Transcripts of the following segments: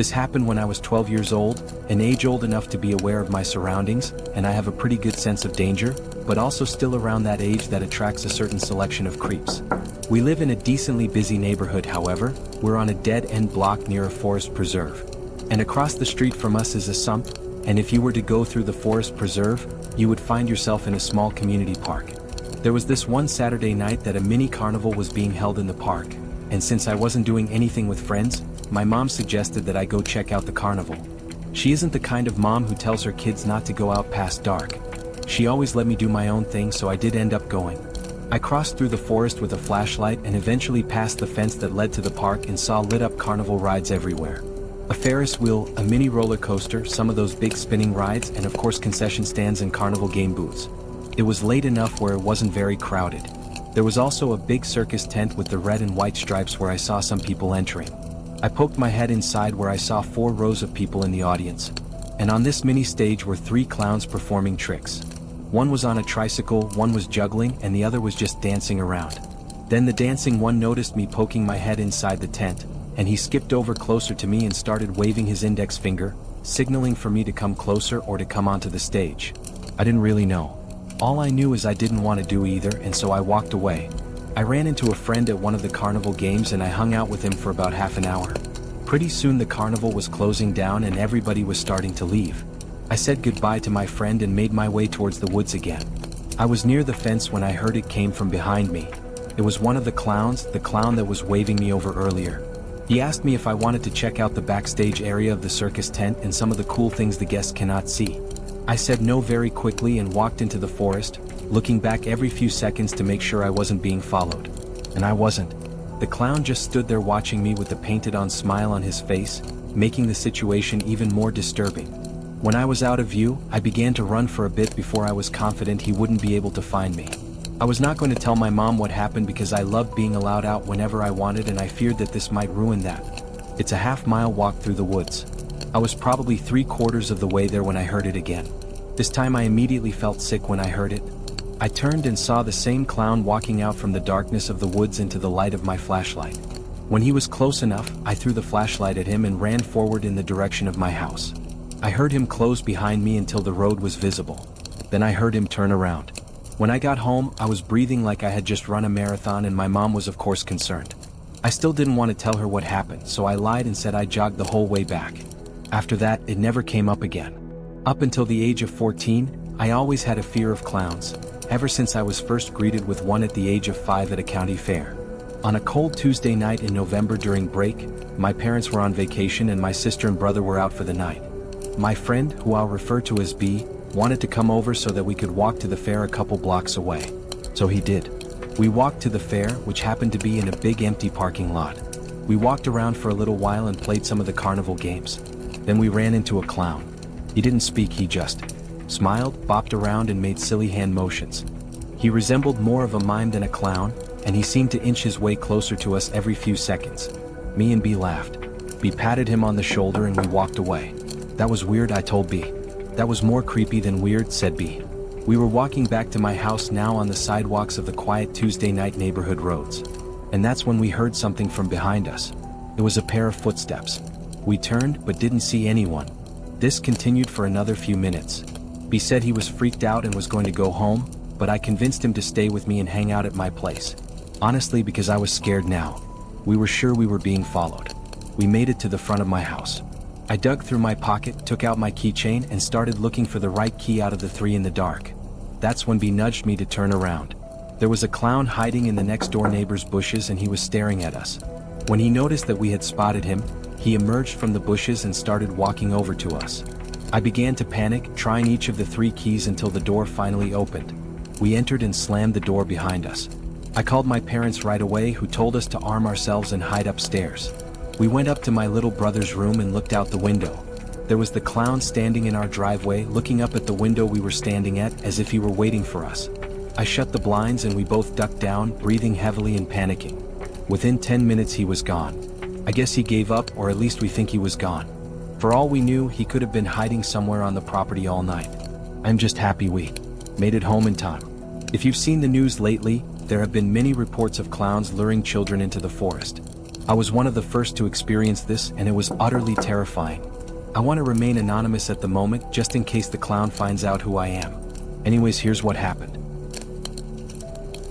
This happened when I was 12 years old, an age old enough to be aware of my surroundings, and I have a pretty good sense of danger, but also still around that age that attracts a certain selection of creeps. We live in a decently busy neighborhood, however. We're on a dead-end block near a forest preserve. And across the street from us is a sump, and if you were to go through the forest preserve, you would find yourself in a small community park. There was this one Saturday night that a mini carnival was being held in the park, and since I wasn't doing anything with friends, my mom suggested that I go check out the carnival. She isn't the kind of mom who tells her kids not to go out past dark. She always let me do my own thing, so I did end up going. I crossed through the forest with a flashlight and eventually passed the fence that led to the park and saw lit-up carnival rides everywhere. A Ferris wheel, a mini roller coaster, some of those big spinning rides, and of course concession stands and carnival game booths. It was late enough where it wasn't very crowded. There was also a big circus tent with the red and white stripes where I saw some people entering. I poked my head inside where I saw 4 rows of people in the audience. And on this mini stage were 3 clowns performing tricks. One was on a tricycle, one was juggling, and the other was just dancing around. Then the dancing one noticed me poking my head inside the tent, and he skipped over closer to me and started waving his index finger, signaling for me to come closer or to come onto the stage. I didn't really know. All I knew is I didn't want to do either, and so I walked away. I ran into a friend at one of the carnival games and I hung out with him for about half an hour. Pretty soon the carnival was closing down and everybody was starting to leave. I said goodbye to my friend and made my way towards the woods again. I was near the fence when I heard it came from behind me. It was one of the clowns, the clown that was waving me over earlier. He asked me if I wanted to check out the backstage area of the circus tent and some of the cool things the guests cannot see. I said no very quickly and walked into the forest, looking back every few seconds to make sure I wasn't being followed. And I wasn't. The clown just stood there watching me with a painted-on smile on his face, making the situation even more disturbing. When I was out of view, I began to run for a bit before I was confident he wouldn't be able to find me. I was not going to tell my mom what happened because I loved being allowed out whenever I wanted and I feared that this might ruin that. It's a half-mile walk through the woods. I was probably 3/4 of the way there when I heard it again. This time I immediately felt sick when I heard it. I turned and saw the same clown walking out from the darkness of the woods into the light of my flashlight. When he was close enough, I threw the flashlight at him and ran forward in the direction of my house. I heard him close behind me until the road was visible. Then I heard him turn around. When I got home, I was breathing like I had just run a marathon and my mom was of course concerned. I still didn't want to tell her what happened, so I lied and said I jogged the whole way back. After that, it never came up again. Up until the age of 14, I always had a fear of clowns, ever since I was first greeted with one at the age of 5 at a county fair. On a cold Tuesday night in November during break, my parents were on vacation and my sister and brother were out for the night. My friend, who I'll refer to as B, wanted to come over so that we could walk to the fair a couple blocks away. So he did. We walked to the fair, which happened to be in a big empty parking lot. We walked around for a little while and played some of the carnival games. Then we ran into a clown. He didn't speak, he just smiled, bopped around and made silly hand motions. He resembled more of a mime than a clown, and he seemed to inch his way closer to us every few seconds. Me and B laughed. B patted him on the shoulder and we walked away. That was weird, I told B. That was more creepy than weird, said B. We were walking back to my house now on the sidewalks of the quiet Tuesday night neighborhood roads. And that's when we heard something from behind us. It was a pair of footsteps. We turned but didn't see anyone. This continued for another few minutes. B said he was freaked out and was going to go home, but I convinced him to stay with me and hang out at my place. Honestly, because I was scared now. We were sure we were being followed. We made it to the front of my house. I dug through my pocket, took out my keychain and started looking for the right key out of the 3 in the dark. That's when B nudged me to turn around. There was a clown hiding in the next door neighbor's bushes and he was staring at us. When he noticed that we had spotted him, he emerged from the bushes and started walking over to us. I began to panic, trying each of the 3 keys until the door finally opened. We entered and slammed the door behind us. I called my parents right away, who told us to arm ourselves and hide upstairs. We went up to my little brother's room and looked out the window. There was the clown standing in our driveway, looking up at the window we were standing at as if he were waiting for us. I shut the blinds and we both ducked down, breathing heavily and panicking. Within 10 minutes he was gone. I guess he gave up, or at least we think he was gone. For all we knew, he could have been hiding somewhere on the property all night. I'm just happy we made it home in time. If you've seen the news lately, there have been many reports of clowns luring children into the forest. I was one of the first to experience this, and it was utterly terrifying. I want to remain anonymous at the moment just in case the clown finds out who I am. Anyways, here's what happened.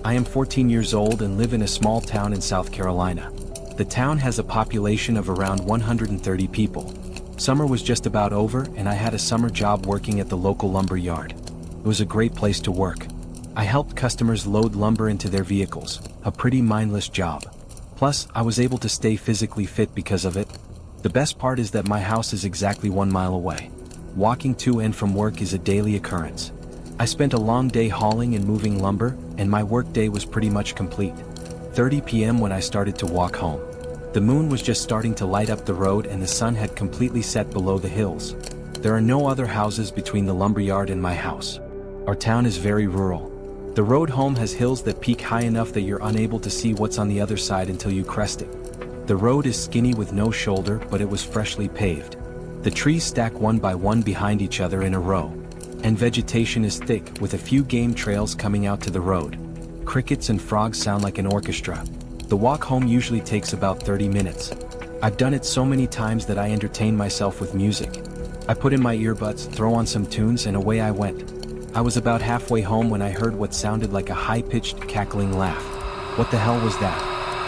I am 14 years old and live in a small town in South Carolina. The town has a population of around 130 people. Summer was just about over and I had a summer job working at the local lumber yard. It was a great place to work. I helped customers load lumber into their vehicles, a pretty mindless job. Plus, I was able to stay physically fit because of it. The best part is that my house is exactly 1 mile away. Walking to and from work is a daily occurrence. I spent a long day hauling and moving lumber, and my work day was pretty much complete. 30 p.m. when I started to walk home. The moon was just starting to light up the road and the sun had completely set below the hills. There are no other houses between the lumberyard and my house. Our town is very rural. The road home has hills that peak high enough that you're unable to see what's on the other side until you crest it. The road is skinny with no shoulder, but it was freshly paved. The trees stack one by one behind each other in a row. And vegetation is thick, with a few game trails coming out to the road. Crickets and frogs sound like an orchestra. The walk home usually takes about 30 minutes. I've done it so many times that I entertain myself with music. I put in my earbuds, throw on some tunes, and away I went. I was about halfway home when I heard what sounded like a high-pitched, cackling laugh. What the hell was that?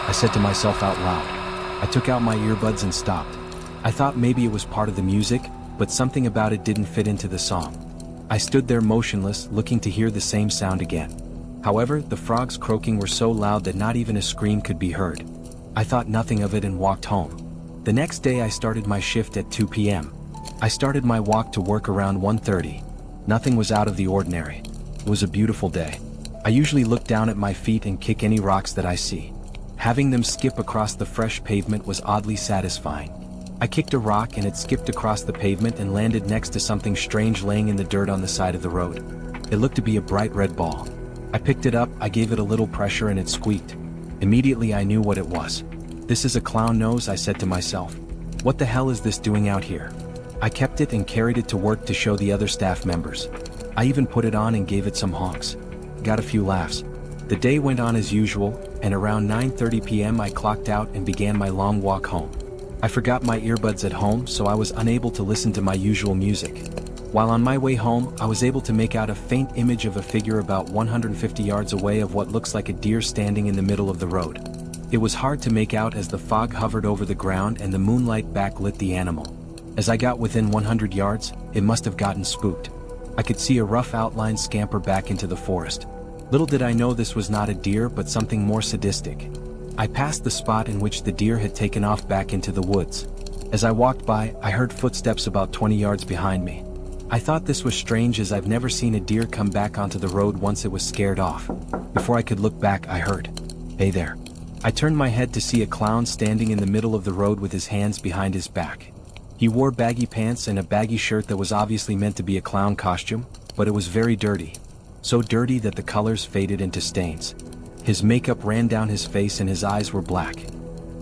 I said to myself out loud. I took out my earbuds and stopped. I thought maybe it was part of the music, but something about it didn't fit into the song. I stood there motionless, looking to hear the same sound again. However, the frogs croaking were so loud that not even a scream could be heard. I thought nothing of it and walked home. The next day I started my shift at 2 p.m. I started my walk to work around 1:30. Nothing was out of the ordinary. It was a beautiful day. I usually look down at my feet and kick any rocks that I see. Having them skip across the fresh pavement was oddly satisfying. I kicked a rock and it skipped across the pavement and landed next to something strange laying in the dirt on the side of the road. It looked to be a bright red ball. I picked it up, I gave it a little pressure and it squeaked. Immediately I knew what it was. This is a clown nose, I said to myself. What the hell is this doing out here? I kept it and carried it to work to show the other staff members. I even put it on and gave it some honks. Got a few laughs. The day went on as usual, and around 9:30 p.m. I clocked out and began my long walk home. I forgot my earbuds at home, so I was unable to listen to my usual music. While on my way home, I was able to make out a faint image of a figure about 150 yards away of what looks like a deer standing in the middle of the road. It was hard to make out as the fog hovered over the ground and the moonlight backlit the animal. As I got within 100 yards, it must have gotten spooked. I could see a rough outline scamper back into the forest. Little did I know this was not a deer but something more sadistic. I passed the spot in which the deer had taken off back into the woods. As I walked by, I heard footsteps about 20 yards behind me. I thought this was strange as I've never seen a deer come back onto the road once it was scared off. Before I could look back, I heard, "Hey there." I turned my head to see a clown standing in the middle of the road with his hands behind his back. He wore baggy pants and a baggy shirt that was obviously meant to be a clown costume, but it was very dirty. So dirty that the colors faded into stains. His makeup ran down his face and his eyes were black.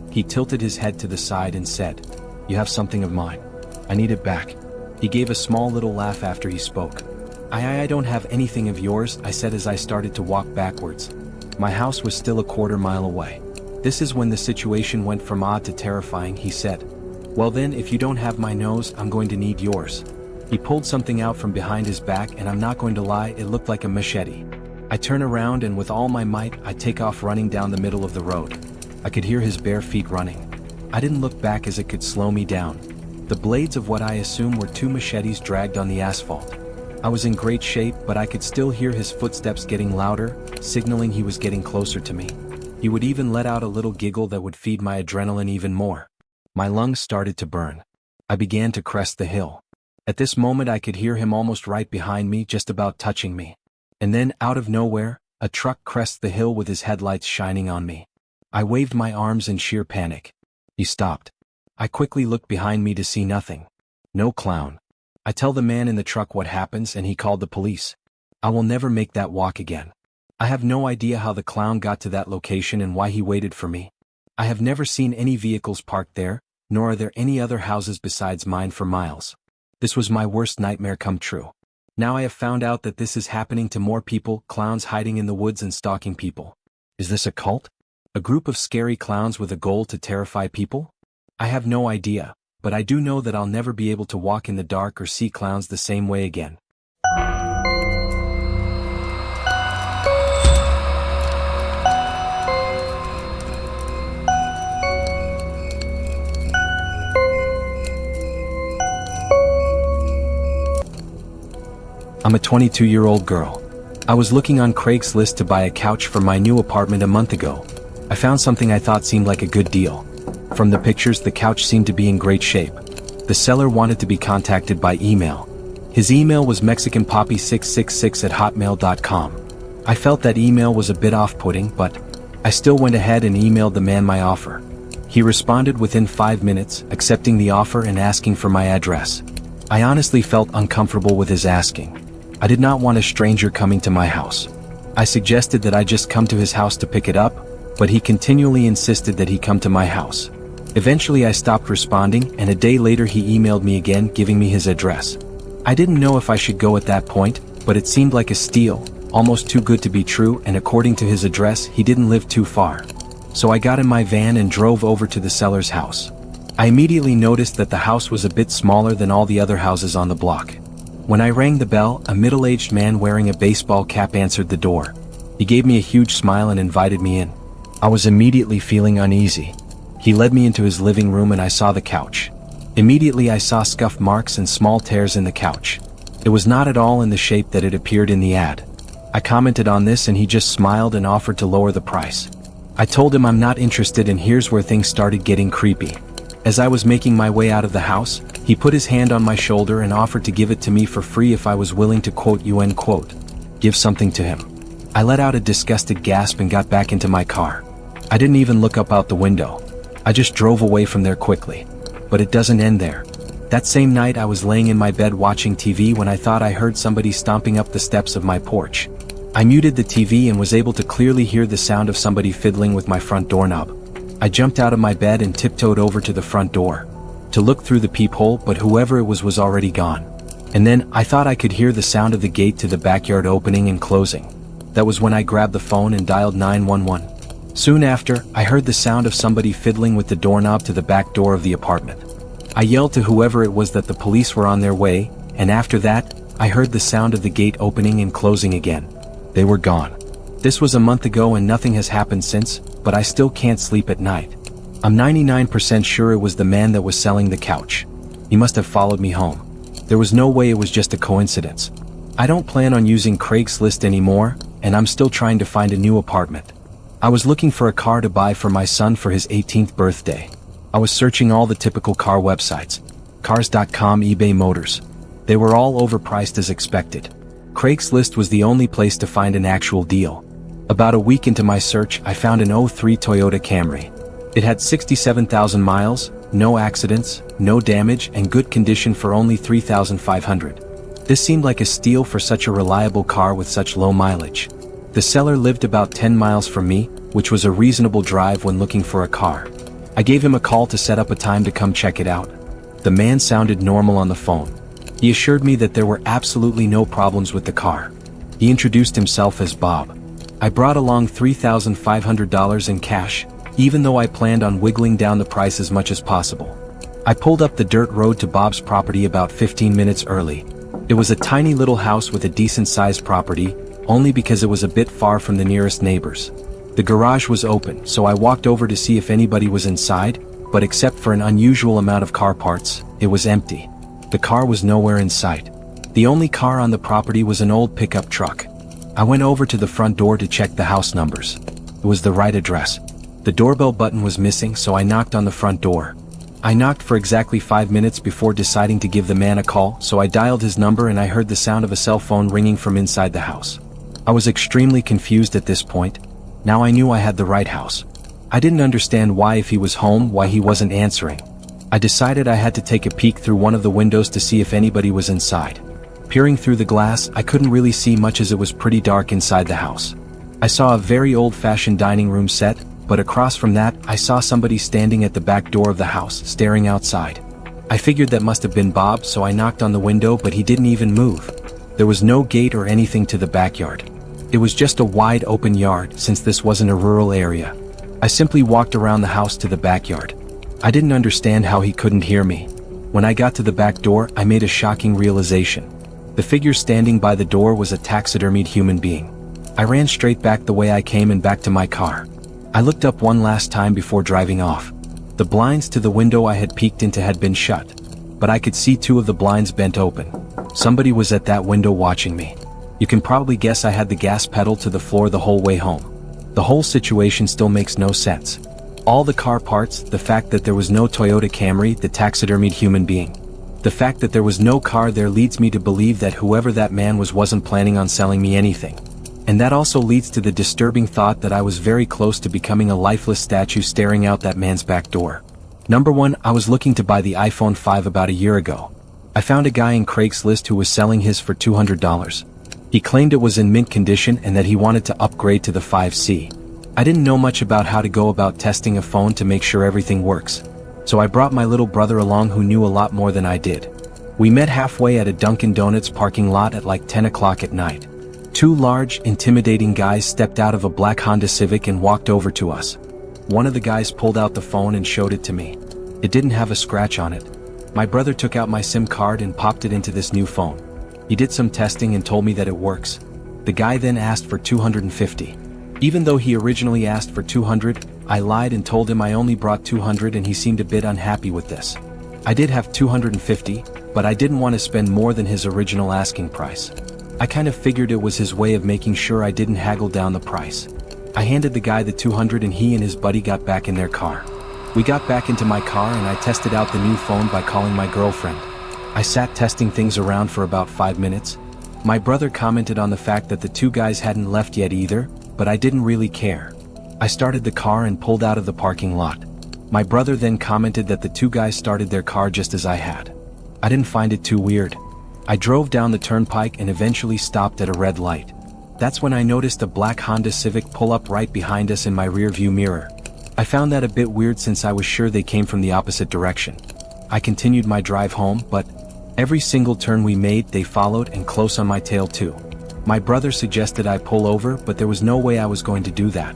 He tilted his head to the side and said, "You have something of mine. I need it back." He gave a small little laugh after he spoke. I don't have anything of yours," I said as I started to walk backwards. My house was still a quarter mile away. This is when the situation went from odd to terrifying, he said. "Well then, if you don't have my nose, I'm going to need yours." He pulled something out from behind his back and I'm not going to lie, it looked like a machete. I turn around and with all my might, I take off running down the middle of the road. I could hear his bare feet running. I didn't look back as it could slow me down. The blades of what I assume were 2 machetes dragged on the asphalt. I was in great shape, but I could still hear his footsteps getting louder, signaling he was getting closer to me. He would even let out a little giggle that would feed my adrenaline even more. My lungs started to burn. I began to crest the hill. At this moment I could hear him almost right behind me, just about touching me. And then, out of nowhere, a truck crests the hill with his headlights shining on me. I waved my arms in sheer panic. He stopped. I quickly looked behind me to see nothing. No clown. I tell the man in the truck what happens and he called the police. I will never make that walk again. I have no idea how the clown got to that location and why he waited for me. I have never seen any vehicles parked there, nor are there any other houses besides mine for miles. This was my worst nightmare come true. Now I have found out that this is happening to more people, clowns hiding in the woods and stalking people. Is this a cult? A group of scary clowns with a goal to terrify people? I have no idea, but I do know that I'll never be able to walk in the dark or see clowns the same way again. I'm a 22-year-old girl. I was looking on Craigslist to buy a couch for my new apartment a month ago. I found something I thought seemed like a good deal. From the pictures, the couch seemed to be in great shape. The seller wanted to be contacted by email. His email was mexicanpoppy666@hotmail.com. I felt that email was a bit off-putting, but I still went ahead and emailed the man my offer. He responded within 5 minutes, accepting the offer and asking for my address. I honestly felt uncomfortable with his asking. I did not want a stranger coming to my house. I suggested that I just come to his house to pick it up, but he continually insisted that he come to my house. Eventually I stopped responding, and a day later he emailed me again, giving me his address. I didn't know if I should go at that point, but it seemed like a steal, almost too good to be true, and according to his address, he didn't live too far. So I got in my van and drove over to the seller's house. I immediately noticed that the house was a bit smaller than all the other houses on the block. When I rang the bell, a middle-aged man wearing a baseball cap answered the door. He gave me a huge smile and invited me in. I was immediately feeling uneasy. He led me into his living room and I saw the couch. Immediately I saw scuff marks and small tears in the couch. It was not at all in the shape that it appeared in the ad. I commented on this and he just smiled and offered to lower the price. I told him I'm not interested, and here's where things started getting creepy. As I was making my way out of the house, he put his hand on my shoulder and offered to give it to me for free if I was willing to give something to him. I let out a disgusted gasp and got back into my car. I didn't even look up out the window. I just drove away from there quickly. But it doesn't end there. That same night I was laying in my bed watching TV when I thought I heard somebody stomping up the steps of my porch. I muted the TV and was able to clearly hear the sound of somebody fiddling with my front doorknob. I jumped out of my bed and tiptoed over to the front door to look through the peephole, but whoever it was already gone. And then I thought I could hear the sound of the gate to the backyard opening and closing. That was when I grabbed the phone and dialed 911. Soon after, I heard the sound of somebody fiddling with the doorknob to the back door of the apartment. I yelled to whoever it was that the police were on their way, and after that, I heard the sound of the gate opening and closing again. They were gone. This was a month ago and nothing has happened since, but I still can't sleep at night. I'm 99% sure it was the man that was selling the couch. He must have followed me home. There was no way it was just a coincidence. I don't plan on using Craigslist anymore, and I'm still trying to find a new apartment. I was looking for a car to buy for my son for his 18th birthday. I was searching all the typical car websites. Cars.com, eBay Motors. They were all overpriced as expected. Craigslist was the only place to find an actual deal. About a week into my search, I found an '03 Toyota Camry. It had 67,000 miles, no accidents, no damage, and good condition for only $3,500. This seemed like a steal for such a reliable car with such low mileage. The seller lived about 10 miles from me, which was a reasonable drive when looking for a car. I gave him a call to set up a time to come check it out. The man sounded normal on the phone. He assured me that there were absolutely no problems with the car. He introduced himself as Bob. I brought along $3,500 in cash, even though I planned on wiggling down the price as much as possible. I pulled up the dirt road to Bob's property about 15 minutes early. It was a tiny little house with a decent-sized property, only because it was a bit far from the nearest neighbors. The garage was open, so I walked over to see if anybody was inside, but except for an unusual amount of car parts, it was empty. The car was nowhere in sight. The only car on the property was an old pickup truck. I went over to the front door to check the house numbers. It was the right address. The doorbell button was missing, so I knocked on the front door. I knocked for exactly 5 minutes before deciding to give the man a call, so I dialed his number and I heard the sound of a cell phone ringing from inside the house. I was extremely confused at this point. Now I knew I had the right house. I didn't understand why, if he was home, why he wasn't answering. I decided I had to take a peek through one of the windows to see if anybody was inside. Peering through the glass, I couldn't really see much as it was pretty dark inside the house. I saw a very old-fashioned dining room set, but across from that, I saw somebody standing at the back door of the house, staring outside. I figured that must have been Bob, so I knocked on the window, but he didn't even move. There was no gate or anything to the backyard. It was just a wide open yard, since this wasn't a rural area. I simply walked around the house to the backyard. I didn't understand how he couldn't hear me. When I got to the back door, I made a shocking realization. The figure standing by the door was a taxidermied human being. I ran straight back the way I came and back to my car. I looked up one last time before driving off. The blinds to the window I had peeked into had been shut, but I could see two of the blinds bent open. Somebody was at that window watching me. You can probably guess I had the gas pedal to the floor the whole way home. The whole situation still makes no sense. All the car parts, the fact that there was no Toyota Camry, the taxidermied human being. The fact that there was no car there leads me to believe that whoever that man was wasn't planning on selling me anything. And that also leads to the disturbing thought that I was very close to becoming a lifeless statue staring out that man's back door. Number 1, I was looking to buy the iPhone 5 about a year ago. I found a guy in Craigslist who was selling his for $200. He claimed it was in mint condition and that he wanted to upgrade to the 5C. I didn't know much about how to go about testing a phone to make sure everything works. So I brought my little brother along who knew a lot more than I did. We met halfway at a Dunkin' Donuts parking lot at like 10 o'clock at night. Two large, intimidating guys stepped out of a black Honda Civic and walked over to us. One of the guys pulled out the phone and showed it to me. It didn't have a scratch on it. My brother took out my SIM card and popped it into this new phone. He did some testing and told me that it works. The guy then asked for $250. Even though he originally asked for $200, I lied and told him I only brought $200 and he seemed a bit unhappy with this. I did have $250, but I didn't want to spend more than his original asking price. I kind of figured it was his way of making sure I didn't haggle down the price. I handed the guy the $200 and he and his buddy got back in their car. We got back into my car and I tested out the new phone by calling my girlfriend. I sat testing things around for about 5 minutes. My brother commented on the fact that the two guys hadn't left yet either, but I didn't really care. I started the car and pulled out of the parking lot. My brother then commented that the two guys started their car just as I had. I didn't find it too weird. I drove down the turnpike and eventually stopped at a red light. That's when I noticed a black Honda Civic pull up right behind us in my rear view mirror. I found that a bit weird since I was sure they came from the opposite direction. I continued my drive home, but every single turn we made they followed and close on my tail too. My brother suggested I pull over, but there was no way I was going to do that.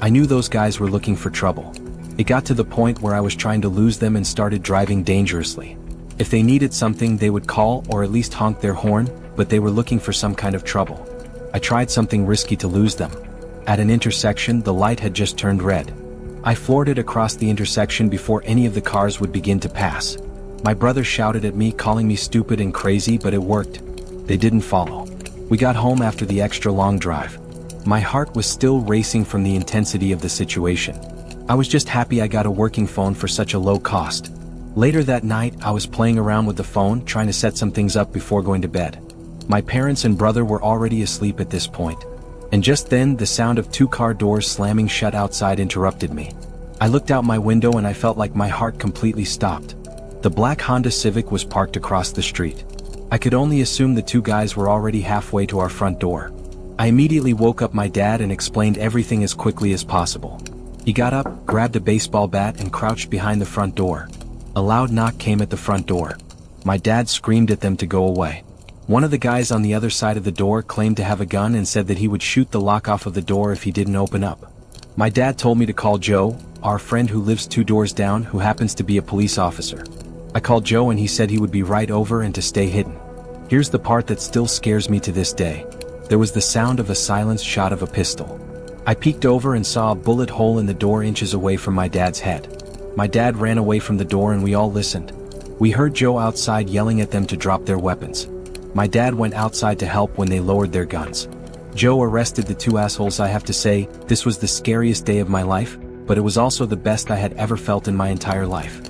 I knew those guys were looking for trouble. It got to the point where I was trying to lose them and started driving dangerously. If they needed something they would call or at least honk their horn, but they were looking for some kind of trouble. I tried something risky to lose them. At an intersection the light had just turned red. I floored it across the intersection before any of the cars would begin to pass. My brother shouted at me calling me stupid and crazy, but it worked. They didn't follow. We got home after the extra long drive. My heart was still racing from the intensity of the situation. I was just happy I got a working phone for such a low cost. Later that night I was playing around with the phone trying to set some things up before going to bed. My parents and brother were already asleep at this point. And just then the sound of two car doors slamming shut outside interrupted me. I looked out my window and I felt like my heart completely stopped. The black Honda Civic was parked across the street. I could only assume the two guys were already halfway to our front door. I immediately woke up my dad and explained everything as quickly as possible. He got up, grabbed a baseball bat and crouched behind the front door. A loud knock came at the front door. My dad screamed at them to go away. One of the guys on the other side of the door claimed to have a gun and said that he would shoot the lock off of the door if he didn't open up. My dad told me to call Joe, our friend who lives 2 doors down who happens to be a police officer. I called Joe and he said he would be right over and to stay hidden. Here's the part that still scares me to this day. There was the sound of a silenced shot of a pistol. I peeked over and saw a bullet hole in the door inches away from my dad's head. My dad ran away from the door and we all listened. We heard Joe outside yelling at them to drop their weapons. My dad went outside to help when they lowered their guns. Joe arrested the 2 assholes. I have to say, this was the scariest day of my life, but it was also the best I had ever felt in my entire life.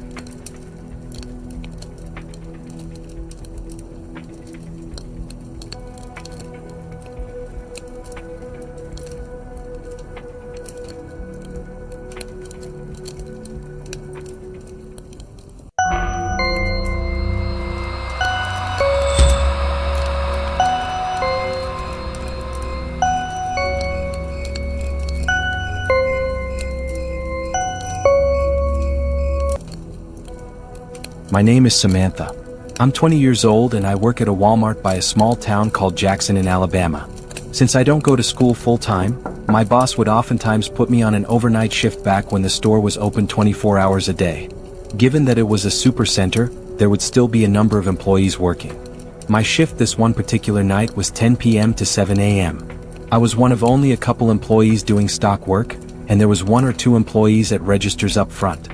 My name is Samantha. I'm 20 years old and I work at a Walmart by a small town called Jackson in Alabama. Since I don't go to school full time, My boss would oftentimes put me on an overnight shift back when the store was open 24 hours a day. Given that it was a supercenter, there would still be a number of employees working. My shift this one particular night was 10 p.m. to 7 a.m. I was one of only a couple employees doing stock work, and there was 1 or 2 employees at registers up front.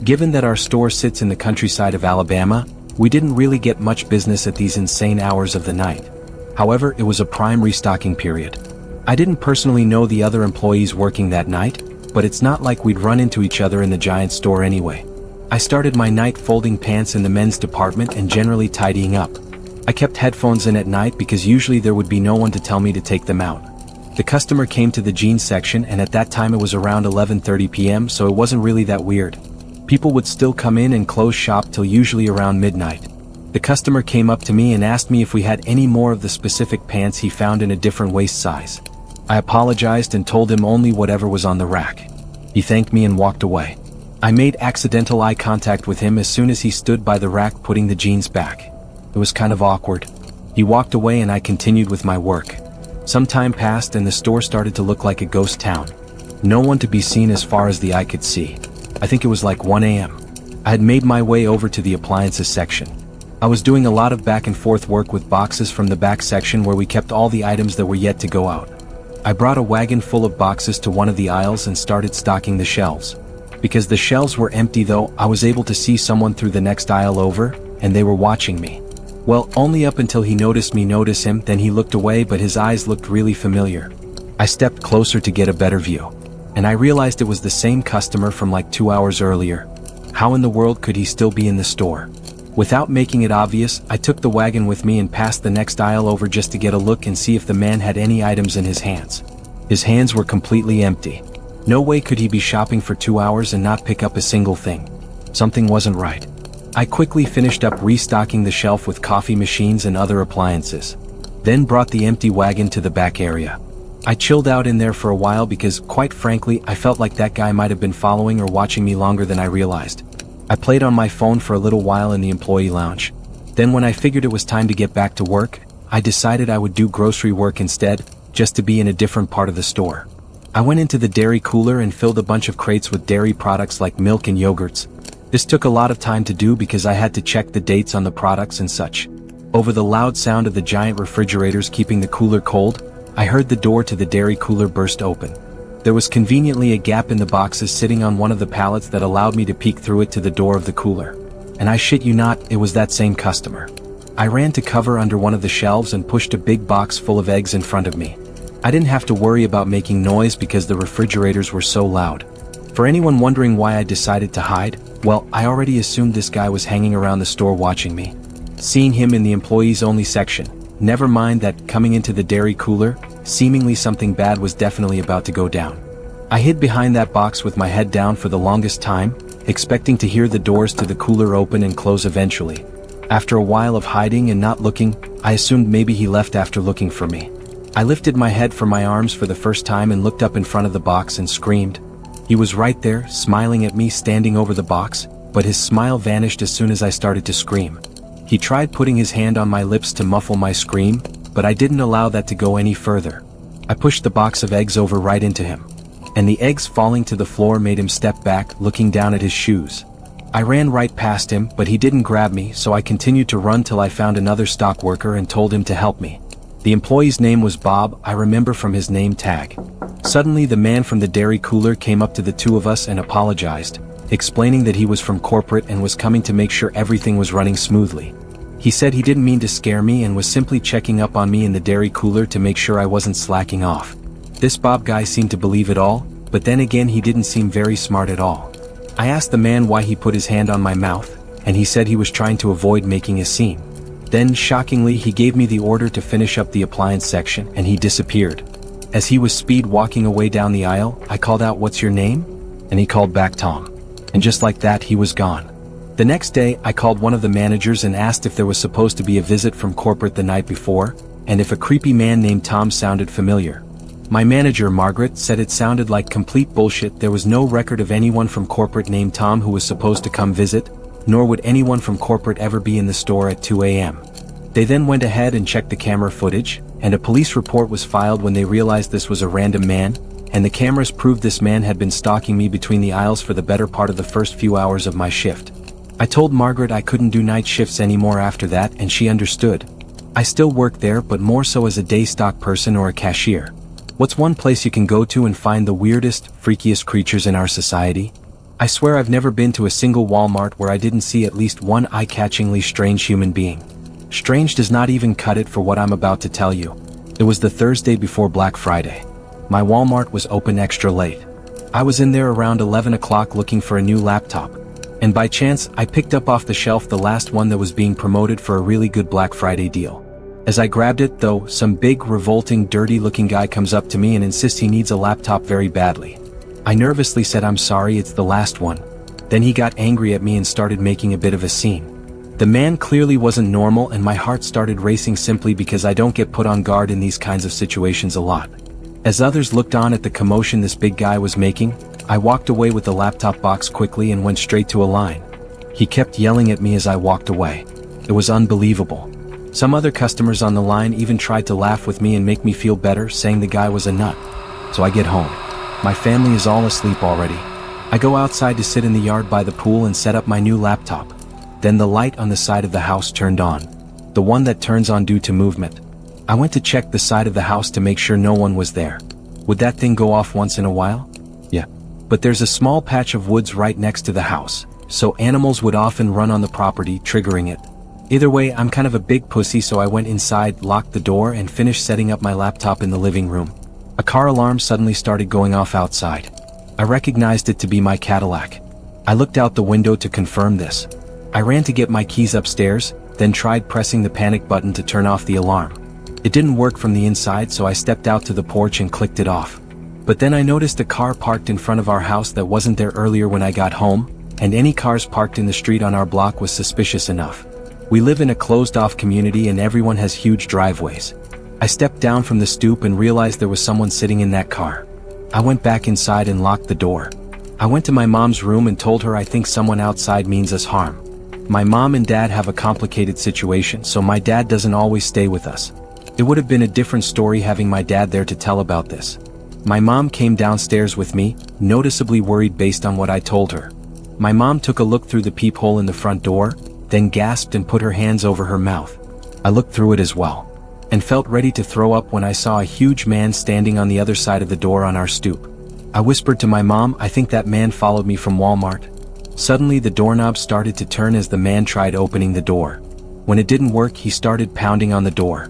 Given that our store sits in the countryside of Alabama, we didn't really get much business at these insane hours of the night. However, it was a prime restocking period. I didn't personally know the other employees working that night, but it's not like we'd run into each other in the giant store anyway. I started my night folding pants in the men's department and generally tidying up. I kept headphones in at night because usually there would be no one to tell me to take them out. The customer came to the jeans section, and at that time it was around 11:30 p.m., so it wasn't really that weird. People would still come in and close shop till usually around midnight. The customer came up to me and asked me if we had any more of the specific pants he found in a different waist size. I apologized and told him only whatever was on the rack. He thanked me and walked away. I made accidental eye contact with him as soon as he stood by the rack putting the jeans back. It was kind of awkward. He walked away and I continued with my work. Some time passed and the store started to look like a ghost town. No one to be seen as far as the eye could see. I think it was like 1 a.m. I had made my way over to the appliances section. I was doing a lot of back and forth work with boxes from the back section where we kept all the items that were yet to go out. I brought a wagon full of boxes to one of the aisles and started stocking the shelves. Because the shelves were empty though, I was able to see someone through the next aisle over, and they were watching me. Well, only up until he noticed me notice him, then he looked away but his eyes looked really familiar. I stepped closer to get a better view. And I realized it was the same customer from like 2 hours earlier. How in the world could he still be in the store? Without making it obvious, I took the wagon with me and passed the next aisle over just to get a look and see if the man had any items in his hands. His hands were completely empty. No way could he be shopping for 2 hours and not pick up a single thing. Something wasn't right. I quickly finished up restocking the shelf with coffee machines and other appliances. Then brought the empty wagon to the back area. I chilled out in there for a while because, quite frankly, I felt like that guy might have been following or watching me longer than I realized. I played on my phone for a little while in the employee lounge. Then when I figured it was time to get back to work, I decided I would do grocery work instead, just to be in a different part of the store. I went into the dairy cooler and filled a bunch of crates with dairy products like milk and yogurts. This took a lot of time to do because I had to check the dates on the products and such. Over the loud sound of the giant refrigerators keeping the cooler cold, I heard the door to the dairy cooler burst open. There was conveniently a gap in the boxes sitting on one of the pallets that allowed me to peek through it to the door of the cooler. And I shit you not, it was that same customer. I ran to cover under one of the shelves and pushed a big box full of eggs in front of me. I didn't have to worry about making noise because the refrigerators were so loud. For anyone wondering why I decided to hide, well, I already assumed this guy was hanging around the store watching me. Seeing him in the employees only section, never mind that coming into the dairy cooler, seemingly something bad was definitely about to go down. I hid behind that box with my head down for the longest time, expecting to hear the doors to the cooler open and close eventually. After a while of hiding and not looking, I assumed maybe he left after looking for me. I lifted my head from my arms for the first time and looked up in front of the box and screamed. He was right there, smiling at me standing over the box, but his smile vanished as soon as I started to scream. He tried putting his hand on my lips to muffle my scream, but I didn't allow that to go any further. I pushed the box of eggs over right into him. And the eggs falling to the floor made him step back, looking down at his shoes. I ran right past him, but he didn't grab me, so I continued to run till I found another stock worker and told him to help me. The employee's name was Bob, I remember from his name tag. Suddenly the man from the dairy cooler came up to the two of us and apologized, explaining that he was from corporate and was coming to make sure everything was running smoothly. He said he didn't mean to scare me and was simply checking up on me in the dairy cooler to make sure I wasn't slacking off. This Bob guy seemed to believe it all, but then again he didn't seem very smart at all. I asked the man why he put his hand on my mouth, and he said he was trying to avoid making a scene. Then, shockingly, he gave me the order to finish up the appliance section, and he disappeared. As he was speed walking away down the aisle, I called out, "What's your name?" And he called back, "Tom." And just like that, he was gone. The next day, I called one of the managers and asked if there was supposed to be a visit from corporate the night before, and if a creepy man named Tom sounded familiar. My manager, Margaret, said it sounded like complete bullshit. There was no record of anyone from corporate named Tom who was supposed to come visit, nor would anyone from corporate ever be in the store at 2 a.m. They then went ahead and checked the camera footage, and a police report was filed when they realized this was a random man, and the cameras proved this man had been stalking me between the aisles for the better part of the first few hours of my shift. I told Margaret I couldn't do night shifts anymore after that, and she understood. I still work there, but more so as a day stock person or a cashier. What's one place you can go to and find the weirdest, freakiest creatures in our society? I swear I've never been to a single Walmart where I didn't see at least one eye-catchingly strange human being. Strange does not even cut it for what I'm about to tell you. It was the Thursday before Black Friday. My Walmart was open extra late. I was in there around 11 o'clock looking for a new laptop. And by chance, I picked up off the shelf the last one that was being promoted for a really good Black Friday deal. As I grabbed it, though, some big, revolting, dirty-looking guy comes up to me and insists he needs a laptop very badly. I nervously said I'm sorry, it's the last one. Then he got angry at me and started making a bit of a scene. The man clearly wasn't normal, and my heart started racing simply because I don't get put on guard in these kinds of situations a lot. As others looked on at the commotion this big guy was making, I walked away with the laptop box quickly and went straight to a line. He kept yelling at me as I walked away. It was unbelievable. Some other customers on the line even tried to laugh with me and make me feel better, saying the guy was a nut. So I get home. My family is all asleep already. I go outside to sit in the yard by the pool and set up my new laptop. Then the light on the side of the house turned on. The one that turns on due to movement. I went to check the side of the house to make sure no one was there. Would that thing go off once in a while? Yeah. But there's a small patch of woods right next to the house, so animals would often run on the property, triggering it. Either way, I'm kind of a big pussy, so I went inside, locked the door, and finished setting up my laptop in the living room. A car alarm suddenly started going off outside. I recognized it to be my Cadillac. I looked out the window to confirm this. I ran to get my keys upstairs, then tried pressing the panic button to turn off the alarm. It didn't work from the inside, so I stepped out to the porch and clicked it off. But then I noticed a car parked in front of our house that wasn't there earlier when I got home, and any cars parked in the street on our block was suspicious enough. We live in a closed-off community and everyone has huge driveways. I stepped down from the stoop and realized there was someone sitting in that car. I went back inside and locked the door. I went to my mom's room and told her I think someone outside means us harm. My mom and dad have a complicated situation, so my dad doesn't always stay with us. It would have been a different story having my dad there to tell about this. My mom came downstairs with me, noticeably worried based on what I told her. My mom took a look through the peephole in the front door, then gasped and put her hands over her mouth. I looked through it as well, and felt ready to throw up when I saw a huge man standing on the other side of the door on our stoop. I whispered to my mom, I think that man followed me from Walmart. Suddenly the doorknob started to turn as the man tried opening the door. When it didn't work, he started pounding on the door.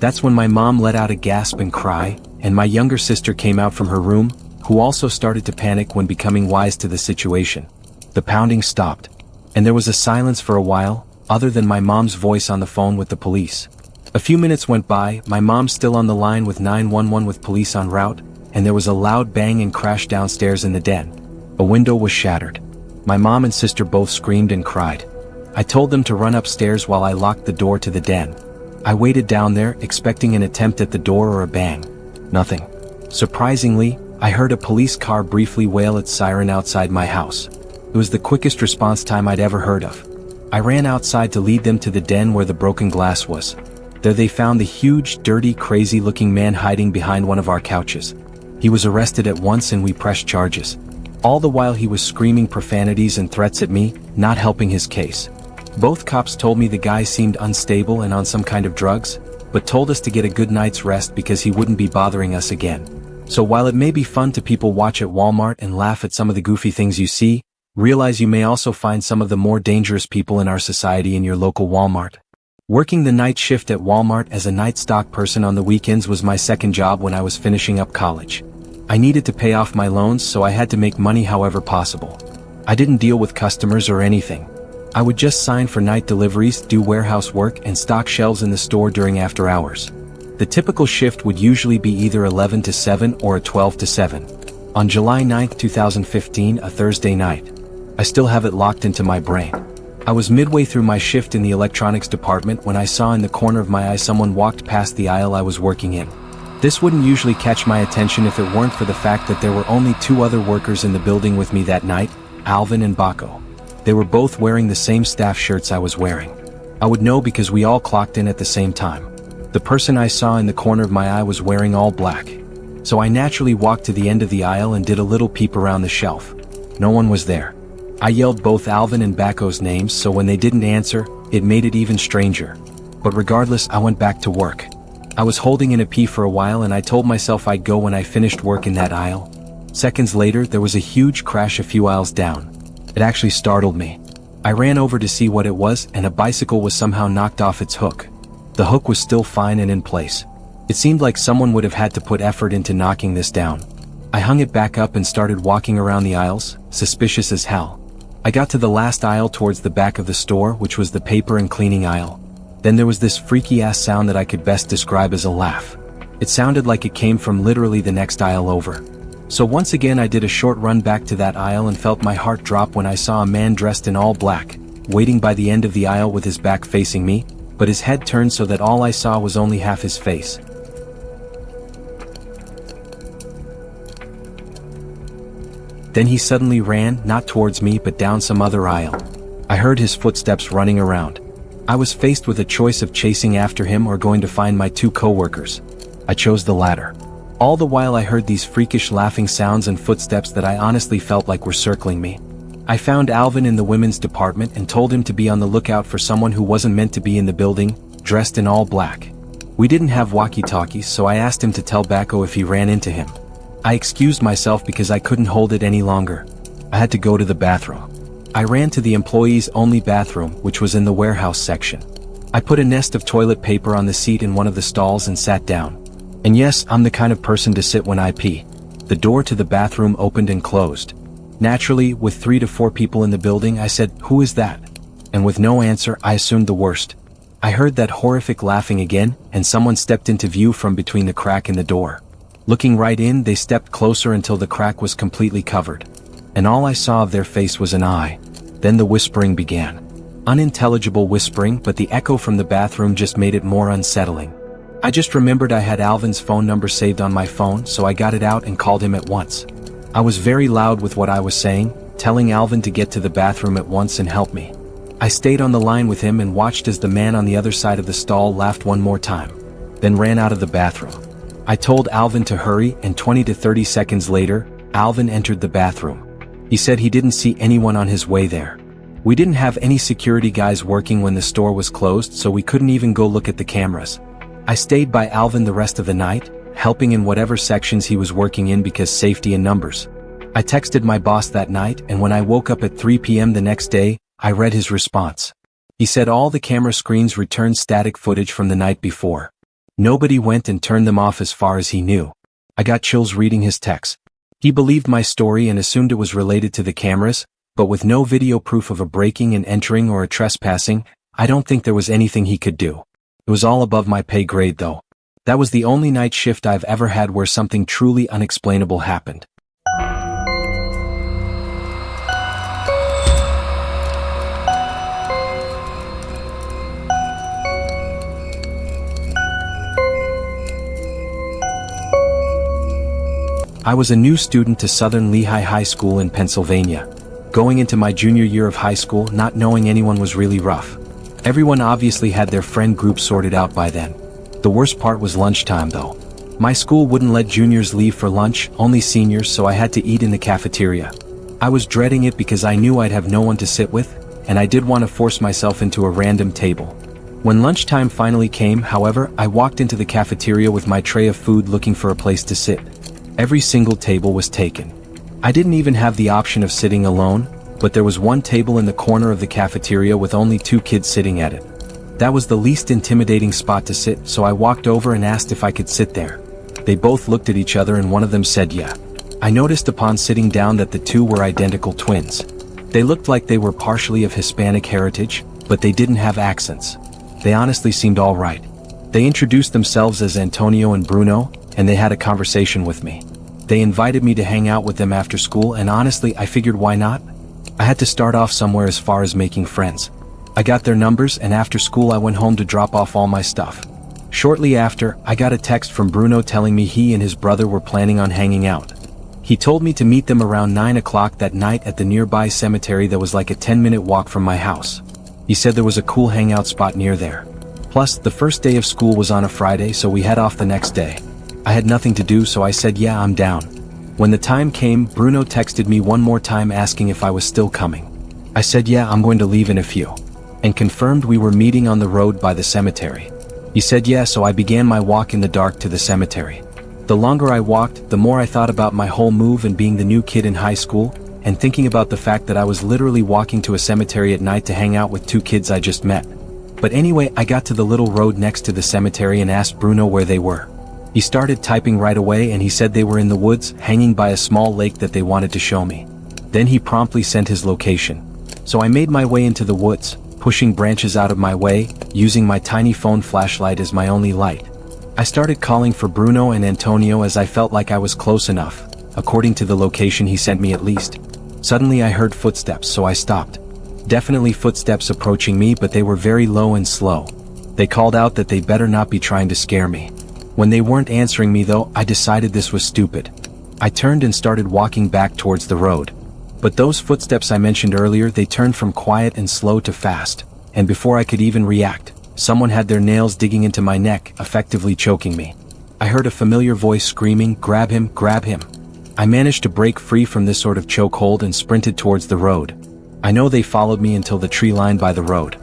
That's when my mom let out a gasp and cry, and my younger sister came out from her room, who also started to panic when becoming wise to the situation. The pounding stopped, and there was a silence for a while, other than my mom's voice on the phone with the police. A few minutes went by, my mom still on the line with 911 with police en route, and there was a loud bang and crash downstairs in the den. A window was shattered. My mom and sister both screamed and cried. I told them to run upstairs while I locked the door to the den. I waited down there, expecting an attempt at the door or a bang. Nothing. Surprisingly, I heard a police car briefly wail its siren outside my house. It was the quickest response time I'd ever heard of. I ran outside to lead them to the den where the broken glass was. There they found the huge, dirty, crazy-looking man hiding behind one of our couches. He was arrested at once and we pressed charges. All the while he was screaming profanities and threats at me, not helping his case. Both cops told me the guy seemed unstable and on some kind of drugs, but told us to get a good night's rest because he wouldn't be bothering us again. So while it may be fun to people watch at Walmart and laugh at some of the goofy things you see, realize you may also find some of the more dangerous people in our society in your local Walmart. Working the night shift at Walmart as a night stock person on the weekends was my second job when I was finishing up college. I needed to pay off my loans, so I had to make money however possible. I didn't deal with customers or anything. I would just sign for night deliveries, do warehouse work, and stock shelves in the store during after hours. The typical shift would usually be either 11 to 7 or a 12 to 7. On July 9, 2015, a Thursday night. I still have it locked into my brain. I was midway through my shift in the electronics department when I saw in the corner of my eye someone walked past the aisle I was working in. This wouldn't usually catch my attention if it weren't for the fact that there were only two other workers in the building with me that night, Alvin and Baco. They were both wearing the same staff shirts I was wearing. I would know because we all clocked in at the same time. The person I saw in the corner of my eye was wearing all black. So I naturally walked to the end of the aisle and did a little peep around the shelf. No one was there. I yelled both Alvin and Bacco's names, so when they didn't answer, it made it even stranger. But regardless, I went back to work. I was holding in a pee for a while and I told myself I'd go when I finished work in that aisle. Seconds later, there was a huge crash a few aisles down. It actually startled me. I ran over to see what it was, and a bicycle was somehow knocked off its hook. The hook was still fine and in place. It seemed like someone would have had to put effort into knocking this down. I hung it back up and started walking around the aisles, suspicious as hell. I got to the last aisle towards the back of the store, which was the paper and cleaning aisle. Then there was this freaky-ass sound that I could best describe as a laugh. It sounded like it came from literally the next aisle over. So once again I did a short run back to that aisle and felt my heart drop when I saw a man dressed in all black, waiting by the end of the aisle with his back facing me, but his head turned so that all I saw was only half his face. Then he suddenly ran, not towards me but down some other aisle. I heard his footsteps running around. I was faced with a choice of chasing after him or going to find my two co-workers. I chose the latter. All the while I heard these freakish laughing sounds and footsteps that I honestly felt like were circling me. I found Alvin in the women's department and told him to be on the lookout for someone who wasn't meant to be in the building, dressed in all black. We didn't have walkie-talkies, so I asked him to tell Bacco if he ran into him. I excused myself because I couldn't hold it any longer. I had to go to the bathroom. I ran to the employees-only bathroom, which was in the warehouse section. I put a nest of toilet paper on the seat in one of the stalls and sat down. And yes, I'm the kind of person to sit when I pee. The door to the bathroom opened and closed. Naturally, with 3 to 4 people in the building, I said, "Who is that?" And with no answer, I assumed the worst. I heard that horrific laughing again, and someone stepped into view from between the crack in the door. Looking right in, they stepped closer until the crack was completely covered. And all I saw of their face was an eye. Then the whispering began. Unintelligible whispering, but the echo from the bathroom just made it more unsettling. I just remembered I had Alvin's phone number saved on my phone, so I got it out and called him at once. I was very loud with what I was saying, telling Alvin to get to the bathroom at once and help me. I stayed on the line with him and watched as the man on the other side of the stall laughed one more time, then ran out of the bathroom. I told Alvin to hurry, and 20 to 30 seconds later, Alvin entered the bathroom. He said he didn't see anyone on his way there. We didn't have any security guys working when the store was closed, so we couldn't even go look at the cameras. I stayed by Alvin the rest of the night, helping in whatever sections he was working in because safety in numbers. I texted my boss that night, and when I woke up at 3 p.m. the next day, I read his response. He said all the camera screens returned static footage from the night before. Nobody went and turned them off as far as he knew. I got chills reading his text. He believed my story and assumed it was related to the cameras, but with no video proof of a breaking and entering or a trespassing, I don't think there was anything he could do. It was all above my pay grade though. That was the only night shift I've ever had where something truly unexplainable happened. I was a new student to Southern Lehigh High School in Pennsylvania. Going into my junior year of high school, not knowing anyone was really rough. Everyone obviously had their friend group sorted out by then. The worst part was lunchtime though. My school wouldn't let juniors leave for lunch, only seniors, so I had to eat in the cafeteria. I was dreading it because I knew I'd have no one to sit with, and I did want to force myself into a random table. When lunchtime finally came, however, I walked into the cafeteria with my tray of food looking for a place to sit. Every single table was taken. I didn't even have the option of sitting alone, but there was one table in the corner of the cafeteria with only 2 kids sitting at it. That was the least intimidating spot to sit, so I walked over and asked if I could sit there. They both looked at each other and one of them said yeah. I noticed upon sitting down that the 2 were identical twins. They looked like they were partially of Hispanic heritage, but they didn't have accents. They honestly seemed all right. They introduced themselves as Antonio and Bruno, and they had a conversation with me. They invited me to hang out with them after school, and honestly, I figured why not? I had to start off somewhere as far as making friends. I got their numbers, and after school I went home to drop off all my stuff. Shortly after, I got a text from Bruno telling me he and his brother were planning on hanging out. He told me to meet them around 9 o'clock that night at the nearby cemetery that was like a 10-minute walk from my house. He said there was a cool hangout spot near there. Plus, the first day of school was on a Friday, so we head off the next day. I had nothing to do, so I said yeah, I'm down. When the time came, Bruno texted me one more time asking if I was still coming. I said yeah, I'm going to leave in a few. And confirmed we were meeting on the road by the cemetery. He said yeah, so I began my walk in the dark to the cemetery. The longer I walked, the more I thought about my whole move and being the new kid in high school, and thinking about the fact that I was literally walking to a cemetery at night to hang out with two kids I just met. But anyway, I got to the little road next to the cemetery and asked Bruno where they were. He started typing right away and he said they were in the woods, hanging by a small lake that they wanted to show me. Then he promptly sent his location. So I made my way into the woods, pushing branches out of my way, using my tiny phone flashlight as my only light. I started calling for Bruno and Antonio as I felt like I was close enough, according to the location he sent me at least. Suddenly I heard footsteps, so I stopped. Definitely footsteps approaching me, but they were very low and slow. They called out that they better not be trying to scare me. When they weren't answering me though, I decided this was stupid. I turned and started walking back towards the road. But those footsteps I mentioned earlier, they turned from quiet and slow to fast, and before I could even react, someone had their nails digging into my neck, effectively choking me. I heard a familiar voice screaming, "Grab him, grab him." I managed to break free from this sort of chokehold and sprinted towards the road. I know they followed me until the tree line by the road.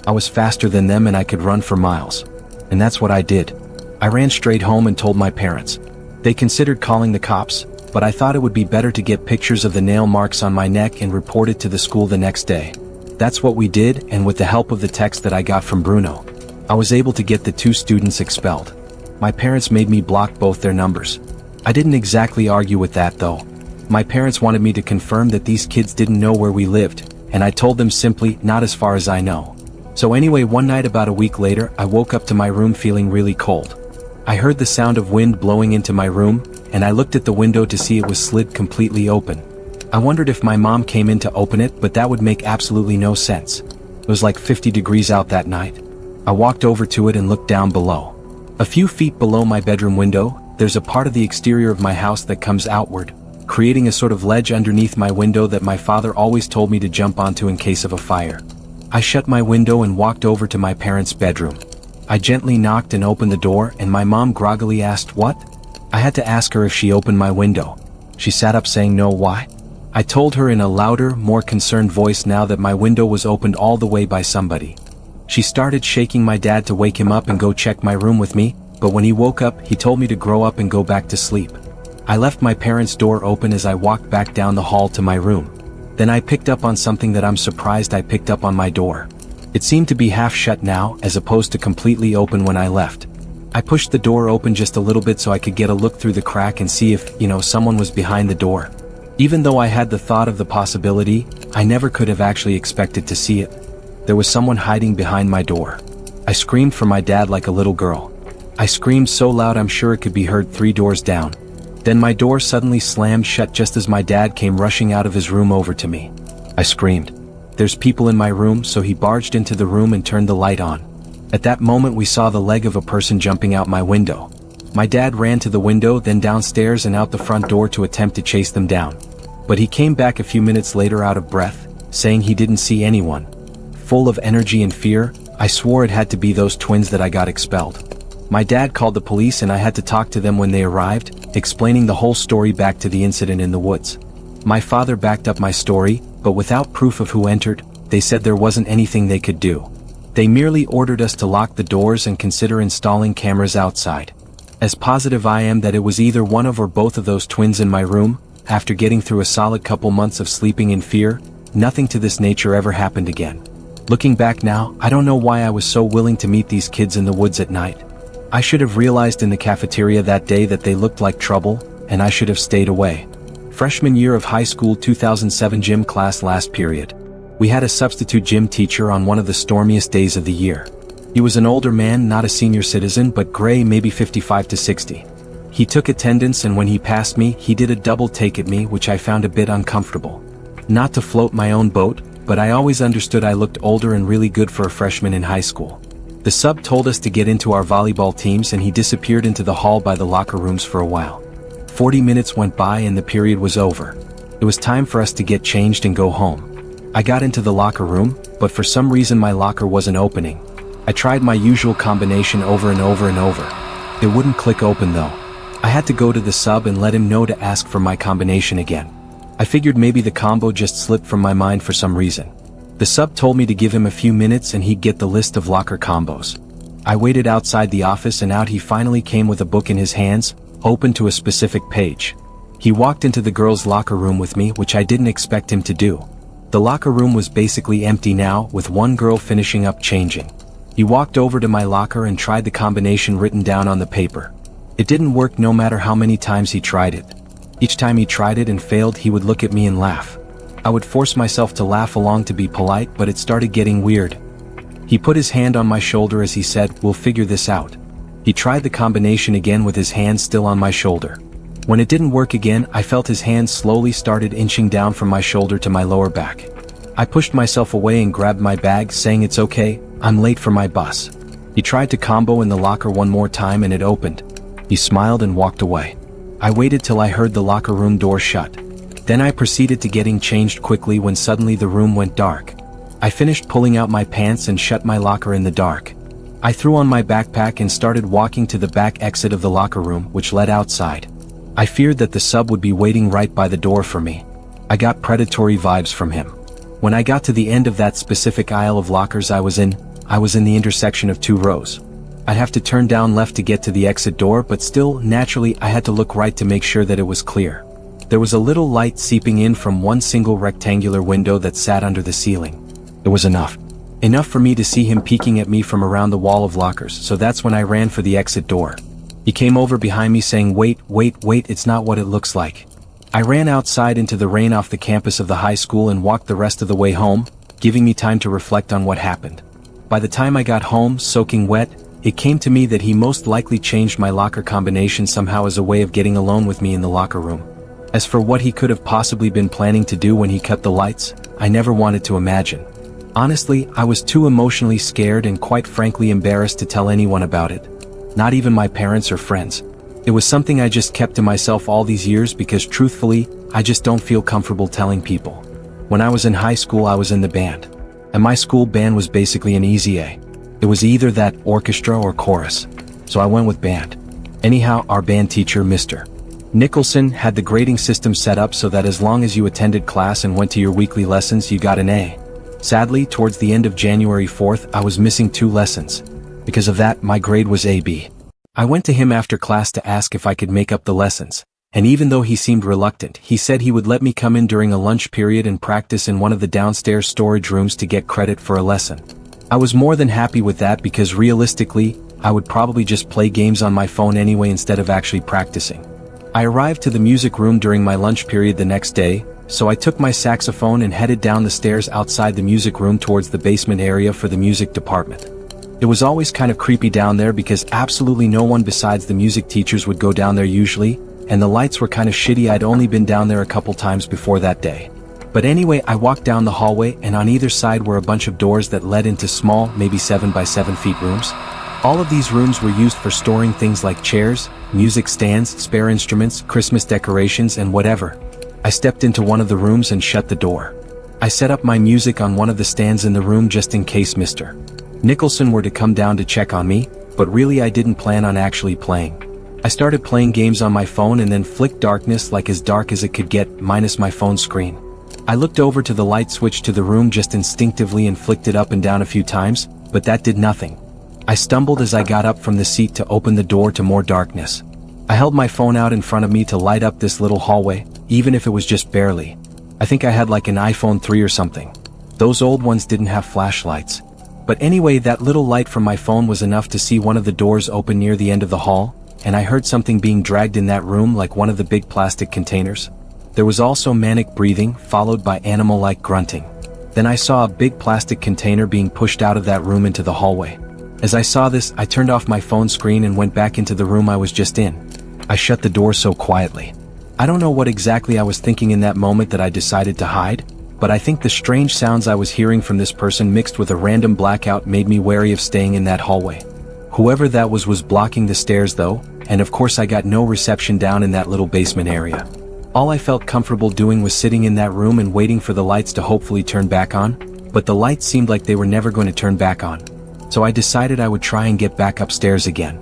I was faster than them and I could run for miles. And that's what I did. I ran straight home and told my parents. They considered calling the cops, but I thought it would be better to get pictures of the nail marks on my neck and report it to the school the next day. That's what we did, and with the help of the text that I got from Bruno, I was able to get the two students expelled. My parents made me block both their numbers. I didn't exactly argue with that though. My parents wanted me to confirm that these kids didn't know where we lived, and I told them simply, not as far as I know. So anyway, one night about a week later, I woke up to my room feeling really cold. I heard the sound of wind blowing into my room, and I looked at the window to see it was slid completely open. I wondered if my mom came in to open it, but that would make absolutely no sense. It was like 50 degrees out that night. I walked over to it and looked down below. A few feet below my bedroom window, there's a part of the exterior of my house that comes outward, creating a sort of ledge underneath my window that my father always told me to jump onto in case of a fire. I shut my window and walked over to my parents' bedroom. I gently knocked and opened the door, and my mom groggily asked, "What?" I had to ask her if she opened my window. She sat up saying no. Why? I told her in a louder, more concerned voice now that my window was opened all the way by somebody. She started shaking my dad to wake him up and go check my room with me, but when he woke up, he told me to grow up and go back to sleep. I left my parents' door open as I walked back down the hall to my room. Then I picked up on something that I'm surprised I picked up on my door. It seemed to be half shut now, as opposed to completely open when I left. I pushed the door open just a little bit so I could get a look through the crack and see if, someone was behind the door. Even though I had the thought of the possibility, I never could have actually expected to see it. There was someone hiding behind my door. I screamed for my dad like a little girl. I screamed so loud I'm sure it could be heard 3 doors down. Then my door suddenly slammed shut just as my dad came rushing out of his room over to me. I screamed, "There's people in my room," so he barged into the room and turned the light on. At that moment we saw the leg of a person jumping out my window. My dad ran to the window, then downstairs and out the front door to attempt to chase them down. But he came back a few minutes later out of breath, saying he didn't see anyone. Full of energy and fear, I swore it had to be those twins that I got expelled. My dad called the police and I had to talk to them when they arrived, explaining the whole story back to the incident in the woods. My father backed up my story, but without proof of who entered. They said there wasn't anything they could do. They merely ordered us to lock the doors and consider installing cameras outside. As positive I am that it was either one of or both of those twins in my room, after getting through a solid couple months of sleeping in fear, nothing to this nature ever happened again. Looking back now, I don't know why I was so willing to meet these kids in the woods at night. I should have realized in the cafeteria that day that they looked like trouble, and I should have stayed away. Freshman year of high school 2007 gym class last period. We had a substitute gym teacher on one of the stormiest days of the year. He was an older man, not a senior citizen, but gray, maybe 55 to 60. He took attendance, and when he passed me, he did a double take at me, which I found a bit uncomfortable. Not to float my own boat, but I always understood I looked older and really good for a freshman in high school. The sub told us to get into our volleyball teams and he disappeared into the hall by the locker rooms for a while. 40 minutes went by and the period was over. It was time for us to get changed and go home. I got into the locker room, but for some reason my locker wasn't opening. I tried my usual combination over and over and over. It wouldn't click open though. I had to go to the sub and let him know to ask for my combination again. I figured maybe the combo just slipped from my mind for some reason. The sub told me to give him a few minutes and he'd get the list of locker combos. I waited outside the office and out he finally came with a book in his hands, open to a specific page. He walked into the girls' locker room with me, which I didn't expect him to do. The locker room was basically empty now, with one girl finishing up changing. He walked over to my locker and tried the combination written down on the paper. It didn't work no matter how many times he tried it. Each time he tried it and failed, he would look at me and laugh. I would force myself to laugh along to be polite, but it started getting weird. He put his hand on my shoulder as he said, "We'll figure this out." He tried the combination again with his hand still on my shoulder. When it didn't work again, I felt his hand slowly started inching down from my shoulder to my lower back. I pushed myself away and grabbed my bag, saying it's okay, I'm late for my bus. He tried to combo in the locker one more time and it opened. He smiled and walked away. I waited till I heard the locker room door shut. Then I proceeded to getting changed quickly when suddenly the room went dark. I finished pulling out my pants and shut my locker in the dark. I threw on my backpack and started walking to the back exit of the locker room, which led outside. I feared that the sub would be waiting right by the door for me. I got predatory vibes from him. When I got to the end of that specific aisle of lockers I was in the intersection of two rows. I'd have to turn down left to get to the exit door, but still, naturally, I had to look right to make sure that it was clear. There was a little light seeping in from one single rectangular window that sat under the ceiling. It was enough. Enough for me to see him peeking at me from around the wall of lockers, so that's when I ran for the exit door. He came over behind me saying, wait, it's not what it looks like. I ran outside into the rain off the campus of the high school and walked the rest of the way home, giving me time to reflect on what happened. By the time I got home, soaking wet, it came to me that he most likely changed my locker combination somehow as a way of getting alone with me in the locker room. As for what he could have possibly been planning to do when he cut the lights, I never wanted to imagine. Honestly, I was too emotionally scared and quite frankly embarrassed to tell anyone about it. Not even my parents or friends. It was something I just kept to myself all these years because truthfully, I just don't feel comfortable telling people. When I was in high school I was in the band. And my school band was basically an easy A. It was either that, orchestra or chorus. So I went with band. Anyhow, our band teacher, Mr. Nicholson, had the grading system set up so that as long as you attended class and went to your weekly lessons you got an A. Sadly, towards the end of January 4th, I was missing 2 lessons. Because of that, my grade was AB. I went to him after class to ask if I could make up the lessons. And even though he seemed reluctant, he said he would let me come in during a lunch period and practice in one of the downstairs storage rooms to get credit for a lesson. I was more than happy with that because realistically, I would probably just play games on my phone anyway instead of actually practicing. I arrived to the music room during my lunch period the next day, so I took my saxophone and headed down the stairs outside the music room towards the basement area for the music department. It was always kind of creepy down there because absolutely no one besides the music teachers would go down there usually, and the lights were kind of shitty. I'd only been down there a couple times before that day. But anyway, I walked down the hallway and on either side were a bunch of doors that led into small, maybe 7 by 7 feet rooms. All of these rooms were used for storing things like chairs, music stands, spare instruments, Christmas decorations and whatever. I stepped into one of the rooms and shut the door. I set up my music on one of the stands in the room just in case Mr. Nicholson were to come down to check on me, but really I didn't plan on actually playing. I started playing games on my phone and then flicked darkness like as dark as it could get, minus my phone screen. I looked over to the light switch to the room just instinctively and flicked it up and down a few times, but that did nothing. I stumbled as I got up from the seat to open the door to more darkness. I held my phone out in front of me to light up this little hallway, even if it was just barely. I think I had like an iPhone 3 or something. Those old ones didn't have flashlights. But anyway, that little light from my phone was enough to see one of the doors open near the end of the hall, and I heard something being dragged in that room like one of the big plastic containers. There was also manic breathing, followed by animal-like grunting. Then I saw a big plastic container being pushed out of that room into the hallway. As I saw this, I turned off my phone screen and went back into the room I was just in. I shut the door so quietly. I don't know what exactly I was thinking in that moment that I decided to hide, but I think the strange sounds I was hearing from this person mixed with a random blackout made me wary of staying in that hallway. Whoever that was blocking the stairs though, and of course I got no reception down in that little basement area. All I felt comfortable doing was sitting in that room and waiting for the lights to hopefully turn back on, but the lights seemed like they were never going to turn back on. So I decided I would try and get back upstairs again.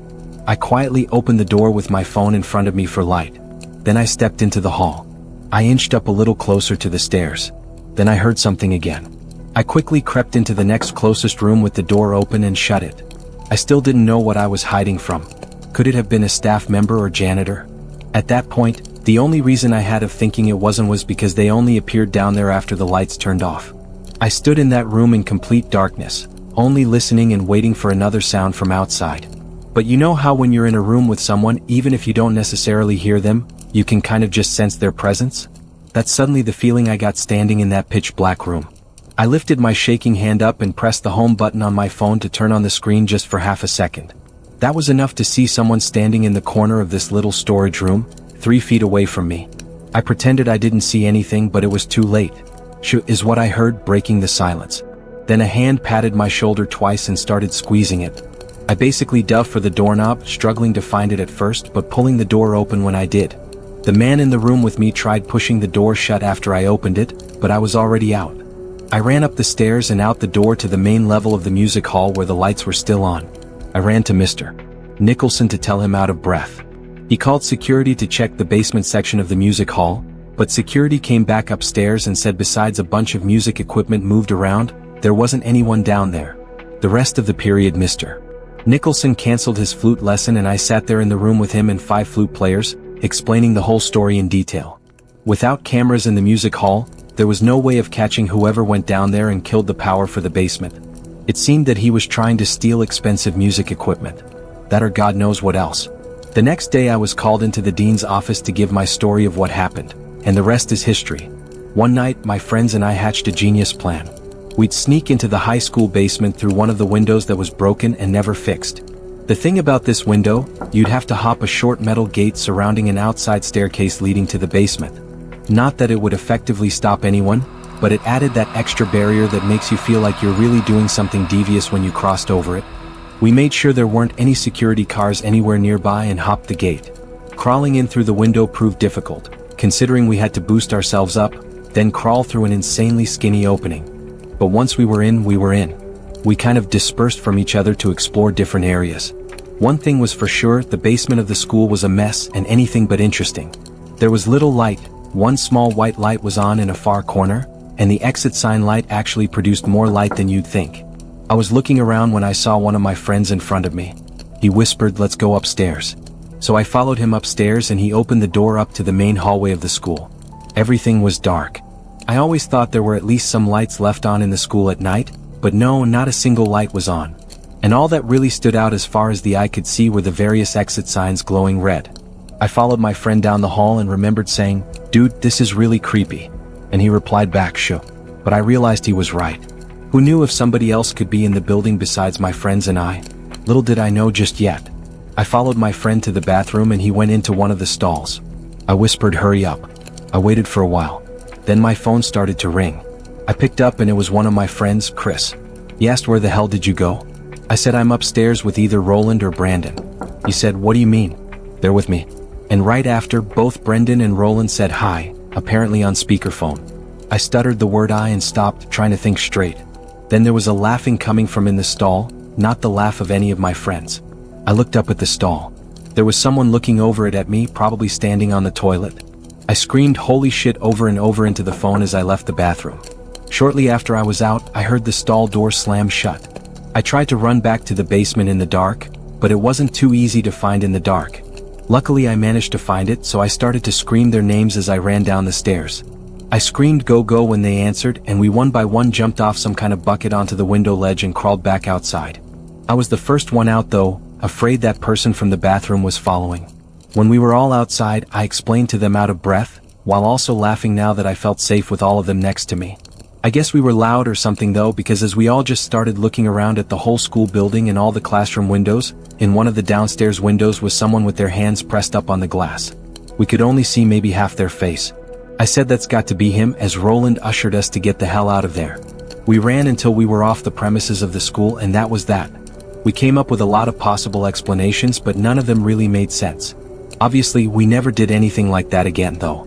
I quietly opened the door with my phone in front of me for light. Then I stepped into the hall. I inched up a little closer to the stairs. Then I heard something again. I quickly crept into the next closest room with the door open and shut it. I still didn't know what I was hiding from. Could it have been a staff member or janitor? At that point, the only reason I had of thinking it wasn't was because they only appeared down there after the lights turned off. I stood in that room in complete darkness, only listening and waiting for another sound from outside. But you know how when you're in a room with someone, even if you don't necessarily hear them, you can kind of just sense their presence? That's suddenly the feeling I got standing in that pitch black room. I lifted my shaking hand up and pressed the home button on my phone to turn on the screen just for half a second. That was enough to see someone standing in the corner of this little storage room, 3 feet away from me. I pretended I didn't see anything, but it was too late. Shoo is what I heard, breaking the silence. Then a hand patted my shoulder twice and started squeezing it. I basically dove for the doorknob, struggling to find it at first, but pulling the door open when I did. The man in the room with me tried pushing the door shut after I opened it, but I was already out. I ran up the stairs and out the door to the main level of the music hall where the lights were still on. I ran to Mr. Nicholson to tell him out of breath. He called security to check the basement section of the music hall, but security came back upstairs and said besides a bunch of music equipment moved around, there wasn't anyone down there. The rest of the period Mr. Nicholson canceled his flute lesson and I sat there in the room with him and 5 flute players, explaining the whole story in detail. Without cameras in the music hall, there was no way of catching whoever went down there and killed the power for the basement. It seemed that he was trying to steal expensive music equipment. That or God knows what else. The next day I was called into the dean's office to give my story of what happened, and the rest is history. One night, my friends and I hatched a genius plan. We'd sneak into the high school basement through one of the windows that was broken and never fixed. The thing about this window, you'd have to hop a short metal gate surrounding an outside staircase leading to the basement. Not that it would effectively stop anyone, but it added that extra barrier that makes you feel like you're really doing something devious when you crossed over it. We made sure there weren't any security cars anywhere nearby and hopped the gate. Crawling in through the window proved difficult, considering we had to boost ourselves up, then crawl through an insanely skinny opening. But once we were in, we were in. We kind of dispersed from each other to explore different areas. One thing was for sure, the basement of the school was a mess and anything but interesting. There was little light, one small white light was on in a far corner, and the exit sign light actually produced more light than you'd think. I was looking around when I saw one of my friends in front of me. He whispered, "Let's go upstairs." So I followed him upstairs and he opened the door up to the main hallway of the school. Everything was dark. I always thought there were at least some lights left on in the school at night, but no, not a single light was on. And all that really stood out as far as the eye could see were the various exit signs glowing red. I followed my friend down the hall and remembered saying, "Dude, this is really creepy." And he replied back, "Sure." But I realized he was right. Who knew if somebody else could be in the building besides my friends and I? Little did I know just yet. I followed my friend to the bathroom and he went into one of the stalls. I whispered, "Hurry up." I waited for a while. Then my phone started to ring. I picked up and it was one of my friends, Chris. He asked, "Where the hell did you go?" I said, "I'm upstairs with either Roland or Brandon." He said, "What do you mean?" "They're with me." And right after, both Brendan and Roland said hi, apparently on speakerphone. I stuttered the word "I" and stopped, trying to think straight. Then there was a laughing coming from in the stall, not the laugh of any of my friends. I looked up at the stall. There was someone looking over it at me, probably standing on the toilet. I screamed "holy shit" over and over into the phone as I left the bathroom. Shortly after I was out, I heard the stall door slam shut. I tried to run back to the basement in the dark, but it wasn't too easy to find in the dark. Luckily I managed to find it, so I started to scream their names as I ran down the stairs. I screamed "go go" when they answered, and we one by one jumped off some kind of bucket onto the window ledge and crawled back outside. I was the first one out though, afraid that person from the bathroom was following. When we were all outside, I explained to them out of breath, while also laughing now that I felt safe with all of them next to me. I guess we were loud or something though, because as we all just started looking around at the whole school building and all the classroom windows, in one of the downstairs windows was someone with their hands pressed up on the glass. We could only see maybe half their face. I said that's got to be him as Roland ushered us to get the hell out of there. We ran until we were off the premises of the school and that was that. We came up with a lot of possible explanations but none of them really made sense. Obviously we never did anything like that again though.